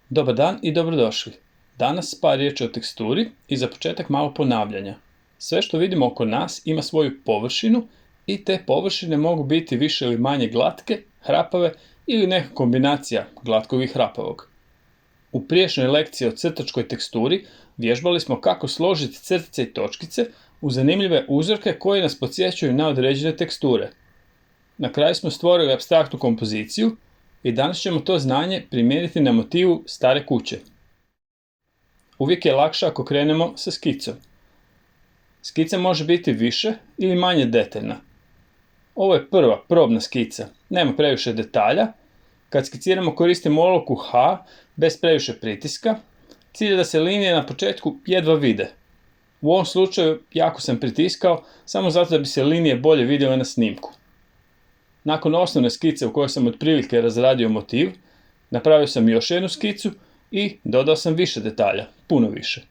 Dobar dan i dobrodošli. Danas par riječi o teksturi i za početak malo ponavljanja. Sve što vidimo oko nas ima svoju površinu i te površine mogu biti više ili manje glatke, hrapave ili neka kombinacija glatkog i hrapavog. U prijašnjoj lekciji o crtačkoj teksturi vježbali smo kako složiti crtice i točkice u zanimljive uzorke koji nas podsjećaju na određene teksture. Na kraju smo stvorili apstraktnu kompoziciju i danas ćemo to znanje primijeniti na motivu stare kuće. Uvijek je lakše ako krenemo sa skicom. Skica može biti više ili manje detaljna. Ovo je prva, probna skica. Nema previše detalja. Kad skiciramo koristimo olovku H bez previše pritiska. Cilj je da se linije na početku jedva vide. U ovom slučaju jako sam pritiskao samo zato da bi se linije bolje vidjele na snimku. Nakon osnovne skice u kojoj sam otprilike razradio motiv, napravio sam još jednu skicu i dodao sam više detalja, puno više.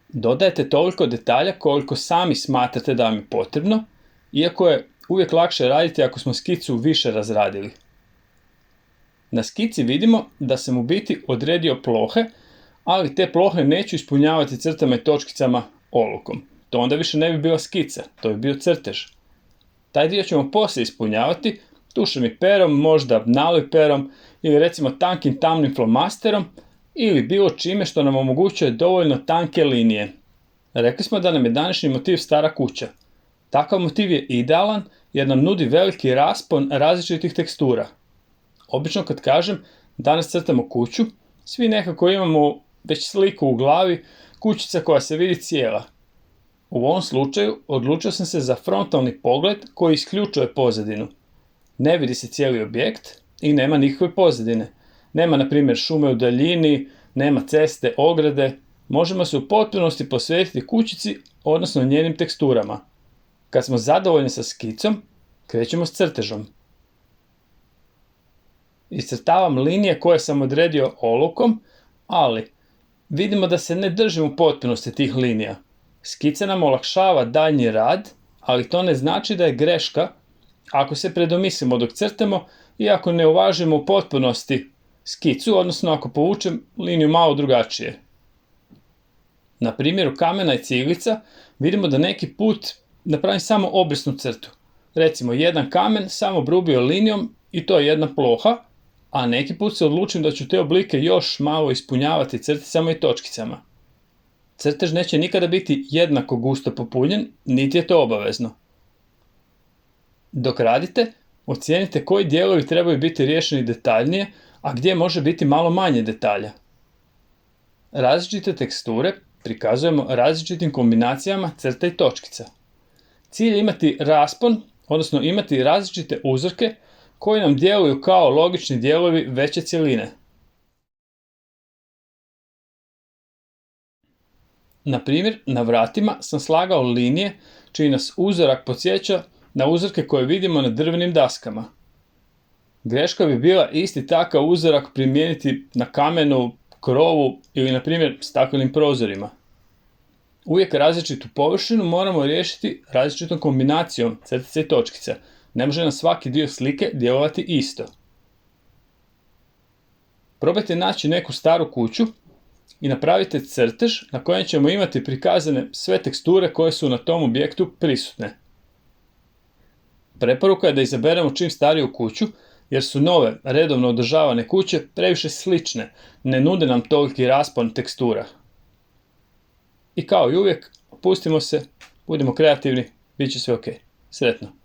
Dodajte toliko detalja koliko sami smatrate da vam je potrebno, iako je uvijek lakše raditi ako smo skicu više razradili. Na skici vidimo da sam u biti odredio plohe, ali te plohe neću ispunjavati crtama i točkicama olovkom. To onda više ne bi bila skica, to bi bio crtež. Taj dio ćemo poslije ispunjavati tušem i perom, možda naloj perom ili recimo tankim tamnim flomasterom ili bilo čime što nam omogućuje dovoljno tanke linije. Rekli smo da nam je današnji motiv stara kuća. Takav motiv je idealan jer nam nudi veliki raspon različitih tekstura. Obično kad kažem danas crtamo kuću, svi nekako imamo već sliku u glavi, kućica koja se vidi cijela. U ovom slučaju odlučio sam se za frontalni pogled koji isključuje pozadinu. Ne vidi se cijeli objekt i nema nikakve pozadine. Nema na primjer šume u daljini, nema ceste, ograde. Možemo se u potpunosti posvetiti kućici, odnosno njenim teksturama. Kad smo zadovoljni sa skicom, krećemo s crtežom. Iscrtavam linije koje sam odredio olovkom, ali vidimo da se ne držim u potpunosti tih linija. Skica nam olakšava daljnji rad, ali to ne znači da je greška ako se predomislimo dok crtamo i ako ne uvažimo u potpunosti skicu, odnosno ako povučem liniju malo drugačije. Na primjeru kamena i ciglica vidimo da neki put napravim samo obrisnu crtu. Recimo jedan kamen samo brubio linijom i to je jedna ploha, a neki put se odlučim da ću te oblike još malo ispunjavati crticama i točkicama. Crtež neće nikada biti jednako gusto popunjen, niti je to obavezno. Dok radite, ocijenite koji dijelovi trebaju biti riješeni detaljnije, a gdje može biti malo manje detalja. Različite teksture prikazujemo različitim kombinacijama crta i točkica. Cilj je imati raspon, odnosno imati različite uzorke koji nam djeluju kao logični dijelovi veće cjeline. Na primjer, na vratima sam slagao linije čiji nas uzorak podsjeća na uzorke koje vidimo na drvenim daskama. Greška bi bila isti takav uzorak primijeniti na kamenu, krovu ili na primjer staklenim prozorima. Uvijek različitu površinu moramo riješiti različitom kombinacijom crtica i točkica. Ne može na svaki dio slike djelovati isto. Probajte naći neku staru kuću i napravite crtež na kojem ćemo imati prikazane sve teksture koje su na tom objektu prisutne. Preporuka je da izaberemo čim stariju kuću, jer su nove, redovno održavane kuće previše slične, ne nude nam toliki raspon tekstura. I kao i uvijek, opustimo se, budimo kreativni, bit će sve ok. Sretno!